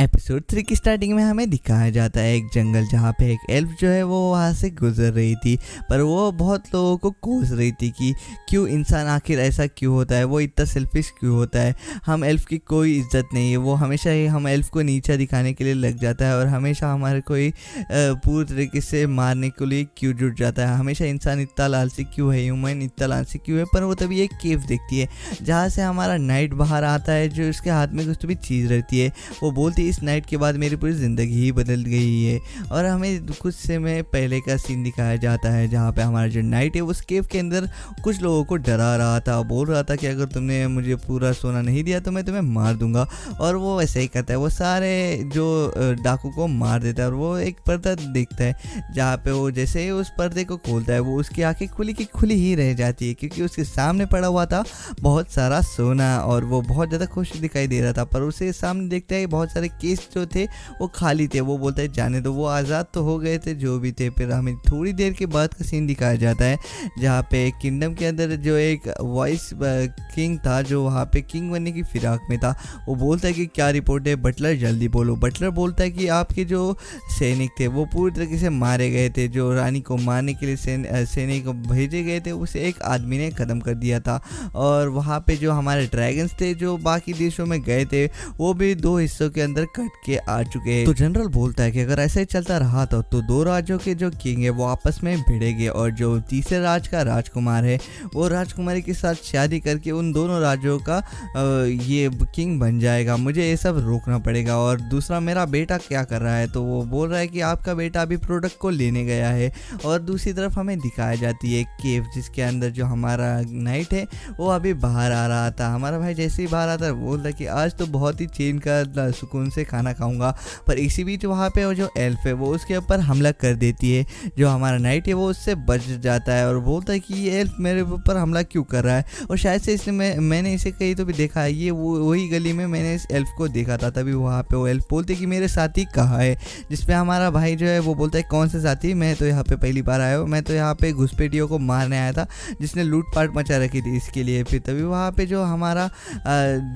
Episode 3 की starting में हमें दिखाया जाता है एक जंगल जहाँ पे एक एल्फ जो है वो वहाँ से गुजर रही थी, पर वो बहुत लोगों को कोस रही थी कि क्यों इंसान आखिर ऐसा क्यों होता है, वो इतना सेल्फिश क्यों होता है। हम एल्फ की कोई इज्जत नहीं है, वो हमेशा ही हम एल्फ को नीचा दिखाने के लिए लग जाता है और हमेशा हमारे कोई पूरी तरीके से मारने के लिए क्यों जुट जाता है। हमेशा इंसान इतना लालची क्यों है, ह्यूमन इतना लालची क्यों है। पर वो तभी एक केव देखती है जहाँ से हमारा नाइट बाहर आता है, जो उसके हाथ में कुछ तो भी चीज़ रहती है। वो बोलती है इस नाइट के बाद मेरी पूरी ज़िंदगी ही बदल गई है। और हमें कुछ समय पहले का सीन दिखाया जाता है जहाँ पे हमारा जो नाइट है उस केव के अंदर कुछ लोगों को डरा रहा था, बोल रहा था कि अगर तुमने मुझे पूरा सोना नहीं दिया तो मैं तुम्हें मार दूंगा। और वो वैसे ही करता है, वो सारे जो डाकू को मार देता है। और वो एक पर्दा देखता है जहाँ पे वो जैसे ही उस पर्दे को खोलता है वो उसकी आंखें खुली की खुली ही रह जाती है, क्योंकि उसके सामने पड़ा हुआ था बहुत सारा सोना और वो बहुत ज़्यादा खुश दिखाई दे रहा था। पर उसे सामने देखता है बहुत सारे केस जो थे वो खाली थे। वो बोलता है जाने दो, वो आज़ाद तो हो गए थे जो भी थे। फिर हमें थोड़ी देर के बाद का सीन दिखाया जाता है जहाँ पे किंगडम के अंदर जो एक वॉइस किंग था जो वहाँ पे किंग बनने की फिराक में था। वो बोलता है कि क्या रिपोर्ट है बटलर, जल्दी बोलो। बटलर बोलता है कि आपके जो सैनिक थे वो पूरी तरीके से मारे गए थे, जो रानी को मारने के लिए सैनिक भेजे गए थे उसे एक आदमी ने ख़त्म कर दिया था। और वहाँ पे जो हमारे ड्रैगन्स थे जो बाकी देशों में गए थे वो भी दो हिस्सों के अंदर कट के आ चुके हैं। तो जनरल बोलता है कि अगर ऐसा ही चलता रहा तो दो राज्यों के जो किंग है वो आपस में भिड़ेंगे और जो तीसरे राज का राजकुमार है वो राजकुमारी के साथ शादी करके उन दोनों राज्यों का ये किंग बन जाएगा। मुझे ये सब रोकना पड़ेगा। और दूसरा मेरा बेटा क्या कर रहा है, तो वो बोल रहा है कि आपका बेटा अभी प्रोडक्ट को लेने गया है। और दूसरी तरफ हमें दिखाया जाती है एक केव जिसके अंदर जो हमारा नाइट है वो अभी बाहर आ रहा था। हमारा भाई जैसे ही बाहर आता है बोल रहा है कि आज तो बहुत ही चैन का सुकून से खाना खाऊंगा। पर इसी बीच वहाँ पे वो जो एल्फ है वो उसके ऊपर हमला कर देती है। जो हमारा नाइट है वो उससे बच जाता है और बोलता है कि ये एल्फ मेरे ऊपर हमला क्यों कर रहा है। और शायद से इसने मैंने इसे कहीं तो भी देखा है, ये वही गली में मैंने इस एल्फ को देखा था। तभी वहाँ पे वो एल्फ बोलते कि मेरे साथी कहाँ है, जिसपे हमारा भाई जो है वो बोलता है कौन से साथी, मैं तो यहाँ पे पहली बार आया हूँ, मैं तो यहाँ पे घुसपैठियों को मारने आया था जिसने लूटपाट मचा रखी थी इसके लिए। फिर तभी वहाँ पे जो हमारा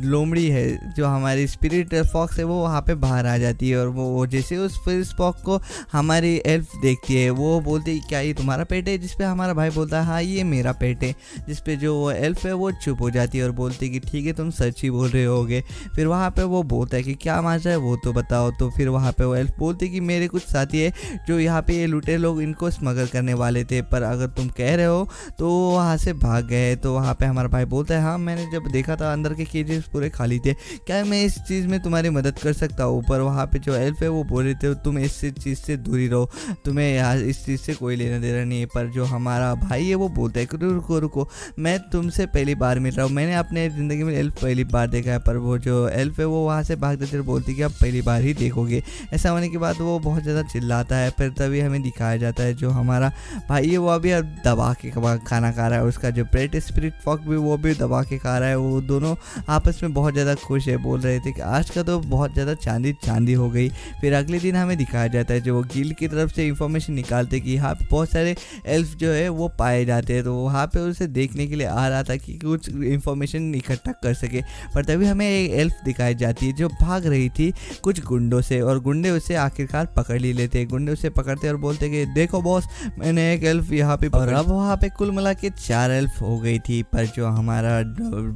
लोमड़ी है जो हमारी स्पिरिट फॉक्स है वो वहाँ पे बाहर आ जाती है। और वो जैसे उस फॉक्स को हमारी एल्फ देखती है वो बोलती है क्या ये तुम्हारा पेट है, जिसपे हमारा भाई बोलता है हाँ ये मेरा पेट है। जिसपे जो वो एल्फ है वो चुप हो जाती है और बोलती है कि ठीक है तुम सच ही बोल रहे होगे। फिर वहाँ पे वो बोलता है कि क्या माजरा है वो तो बताओ। तो फिर वहाँ पे वो एल्फ बोलती है कि मेरे कुछ साथी है जो यहाँ पे ये लुटे लोग इनको स्मगल करने वाले थे, पर अगर तुम कह रहे हो तो वहाँ से भाग गए। तो वहाँ पे हमारा भाई बोलता है हाँ मैंने जब देखा था अंदर के केजेस पूरे खाली थे, क्या मैं इस चीज़ में तुम्हारी मदद कर सकता हूँ। पर वहाँ पे जो एल्फ है वो बोल रहे थे तुम इस चीज़ से दूरी रहो, तुम्हें यहाँ इस चीज़ से कोई लेना देना नहीं है। पर जो हमारा भाई है वो बोलता है रुको रुको, मैं तुमसे पहली बार मिल रहा हूँ, मैंने अपने ज़िंदगी में एल्फ पहली बार देखा है। पर वो जो एल्फ है वो वहाँ से भाग देते बोलती कि आप पहली बार ही देखोगे। ऐसा होने के बाद वो बहुत ज़्यादा चिल्लाता है। फिर तभी हमें दिखाया जाता है जो हमारा भाई है वो अभी दबा के खाना खा रहा है, उसका जो पेट स्पिरिट फॉक भी वो भी दबा के खा रहा है। वो दोनों आपस में बहुत ज़्यादा खुश है, बोल रहे थे कि आज का तो बहुत ज़्यादा चांदी हो गई। फिर अगले दिन हमें दिखाया जाता है जो वो गिल्ड की तरफ से इंफॉर्मेशन निकालते कि यहाँ पे बहुत सारे एल्फ जो है वो पाए जाते हैं। तो वहाँ पे उसे देखने के लिए आ रहा था कि कुछ इंफॉर्मेशन इकट्ठा कर सके। पर तभी हमें एक एल्फ दिखाई जाती है जो भाग रही थी कुछ गुंडों से, और गुंडे उसे आखिरकार पकड़ ही लेते। गुंडे उसे पकड़ते और बोलते कि देखो बॉस मैंने एक एल्फ यहाँ पे, और अब वहाँ पे कुल मिला के 4 एल्फ हो गई थी। पर जो हमारा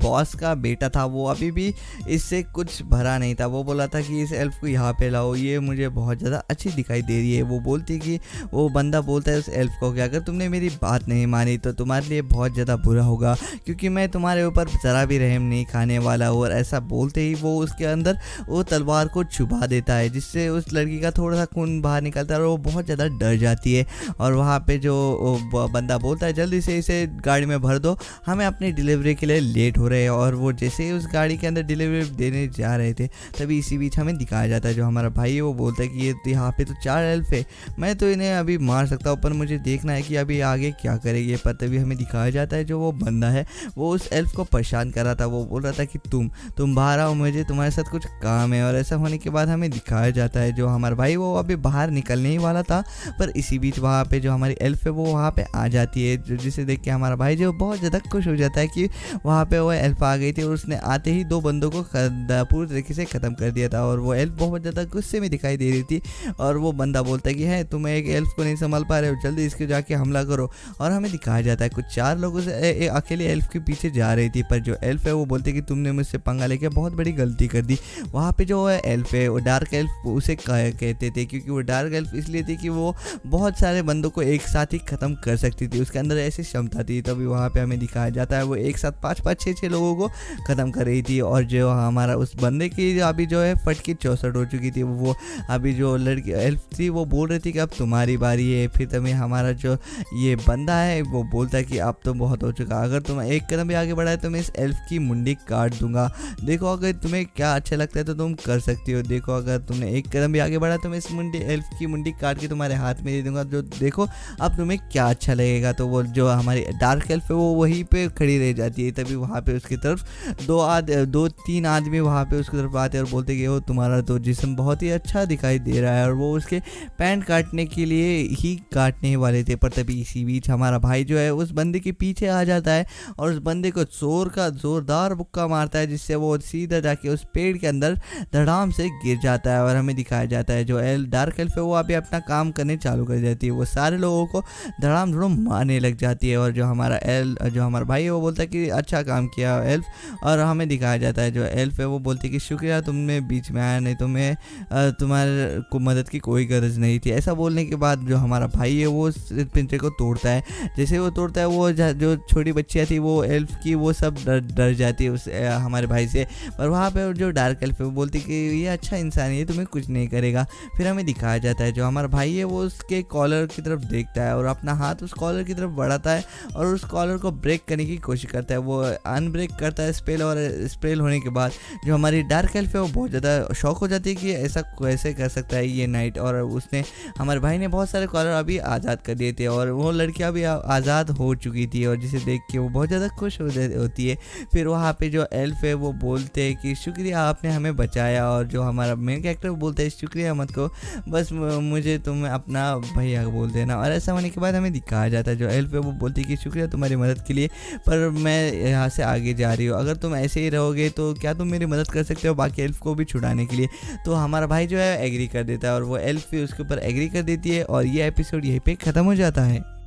बॉस का बेटा था वो अभी भी इससे कुछ भरा नहीं था। वो बोला था कि इस एल्फ को यहाँ पे लाओ, ये मुझे बहुत ज़्यादा अच्छी दिखाई दे रही है। वो बोलती कि वो बंदा बोलता है उस एल्फ को कि अगर तुमने मेरी बात नहीं मानी तो तुम्हारे लिए बहुत ज़्यादा बुरा होगा, क्योंकि मैं तुम्हारे ऊपर ज़रा भी रहम नहीं खाने वाला। और ऐसा बोलते ही वो उसके अंदर वो तलवार को छुपा देता है, जिससे उस लड़की का थोड़ा सा खून बाहर निकलता है और वो बहुत ज़्यादा डर जाती है। और वहाँ पे जो बंदा बोलता है जल्दी से इसे गाड़ी में भर दो, हमें अपनी डिलीवरी के लिए लेट हो रहे हैं। और वो जैसे ही उस गाड़ी के अंदर डिलीवरी देने जा रहे थे तभी इसी बीच हमें दिखाया जाता है जो हमारा भाई है वो बोलता है कि ये यहाँ पे तो 4 एल्फ है, मैं तो इन्हें अभी मार सकता हूँ, पर मुझे देखना है कि अभी आगे क्या करेगी। पर तभी हमें दिखाया जाता है जो वो बंदा है वो उस एल्फ को परेशान कर रहा था। वो बोल रहा था कि तुम बाहर आओ, मुझे तुम्हारे साथ कुछ काम है। और ऐसा होने के बाद हमें दिखाया जाता है जो हमारा भाई वो अभी बाहर निकलने ही वाला था, पर इसी बीच वहाँ पे जो हमारी एल्फ है वो वहाँ पे आ जाती है, जिसे देख के हमारा भाई जो बहुत ज़्यादा खुश हो जाता है कि वहाँ पे वो एल्फ आ गई थी। और उसने आते ही 2 बंदों को पूरी तरीके से ख़त्म कर दिया था और वो एल्फ बहुत ज़्यादा गुस्से में दिखाई दे रही थी। और वो बंदा बोलता है कि है तुम एक एल्फ को नहीं संभाल पा रहे हो, जल्दी इसके जाके हमला करो। और हमें दिखाया जाता है कुछ 4 लोगों से अकेले एल्फ के पीछे जा रही थी, पर जो एल्फ है वो बोलते कि तुमने मुझसे पंगा लेके बहुत बड़ी गलती कर दी। वहाँ पे जो एल्फ है वो डार्क एल्फ उसे कहते थे, क्योंकि वो डार्क एल्फ इसलिए थी कि वो बहुत सारे बंदों को एक साथ ही ख़त्म कर सकती थी, उसके अंदर ऐसी क्षमता थी। तभी वहाँ पे हमें दिखाया जाता है वो एक साथ 5-5 6-6 लोगों को ख़त्म कर रही थी। और जो हमारा उस बंदे की अभी जो है फटकी 64 हो चुकी थी। वो अभी जो लड़की एल्फ थी वो बोल रही थी कि अब तुम्हारी बारी है। फिर तभी हमारा जो ये बंदा है वो बोलता है कि अब तो बहुत हो चुका, अगर तुम एक कदम भी आगे बढ़ाए तो मैं इस एल्फ की मुंडी काट दूंगा। देखो अगर तुम्हें क्या अच्छा लगता है तो तुम कर सकती हो। देखो अगर तुमने एक कदम भी आगे बढ़ा तो मैं इस एल्फ की मुंडी काट के तुम्हारे हाथ में दे दूंगा, जो देखो अब तुम्हें क्या अच्छा लगेगा। तो वो जो हमारी डार्क एल्फ है वो वहीं पे खड़ी रह जाती है। तभी वहाँ पे उसकी तरफ 2-3 आदमी वहाँ पे उसकी तरफ आते हैं और बोलते कि वो तुम्हारा तो जिस्म बहुत ही अच्छा दिखाई दे रहा है, और वो उसके पैंट काटने के लिए ही काटने वाले थे। पर तभी इसी बीच हमारा भाई जो है उस बंदे के पीछे आ जाता है और उस बंदे को जोरदार मुक्का मारता है, जिससे वो सीधा जाके उस पेड़ के अंदर धड़ाम से गिर जाता है। और हमें दिखाया जाता है जो डार्क एल्फ है वो अभी अपना काम करने चालू कर जाती है, वो सारे लोगों को धड़ाम मारने लग जाती है। और जो हमारा भाई है वो बोलता है कि अच्छा काम किया एल्फ। और हमें दिखाया जाता है जो एल्फ है वो बोलती है कि शुक्रिया तुमने बीच में आया, नहीं तो मैं तुम्हारे को मदद की कोई गरज नहीं थी। ऐसा बोलने के बाद जो हमारा भाई है वो पिंजरे को तोड़ता है। जैसे वो तोड़ता है वो जो छोटी बच्चियाँ थी वो एल्फ की वो सब डर जाती है उस हमारे भाई से। पर वहाँ पे जो डार्क एल्फ है वो बोलती कि ये अच्छा इंसान है, ये तुम्हें कुछ नहीं करेगा। फिर हमें दिखाया जाता है जो हमारा भाई है वो उसके कॉलर की तरफ देखता है और अपना हाथ उस कॉलर की तरफ बढ़ाता है और उस कॉलर को ब्रेक करने की कोशिश करता है। वो अनब्रेक करता है स्पेल, और स्पेल होने के बाद जो हमारी डार्क एल्फ है वो बहुत ज़्यादा शॉक हो जाती है कि ऐसा कैसे कर सकता है ये नाइट। और उसने हमारे भाई ने बहुत सारे कॉलर अभी आज़ाद कर दिए थे और वो लड़कियां भी आज़ाद हो चुकी थी, और जिसे देख के वो बहुत ज़्यादा खुश होती है। फिर वहाँ पे जो एल्फ है वो बोलते हैं कि शुक्रिया आपने हमें बचाया, और जो हमारा मेन कैरेक्टर बोलता है शुक्रिया मत को, बस मुझे तुम अपना भैया बोल देना। और ऐसा होने के बाद हमें दिखाया जाता है जो एल्फ है वो बोलती है कि शुक्रिया तुम्हारी मदद के लिए, पर मैं यहाँ से आगे जा रही हूँ, अगर तुम ऐसे ही रहोगे तो क्या तुम मेरी मदद कर सकते हो बाकी एल्फ को भी छुड़ाने के लिए। तो हमारा भाई जो है एग्री कर देता है और वो एल्फ भी उसके ऊपर एग्री कर देती है, और ये एपिसोड यहीं पे ख़त्म हो जाता है।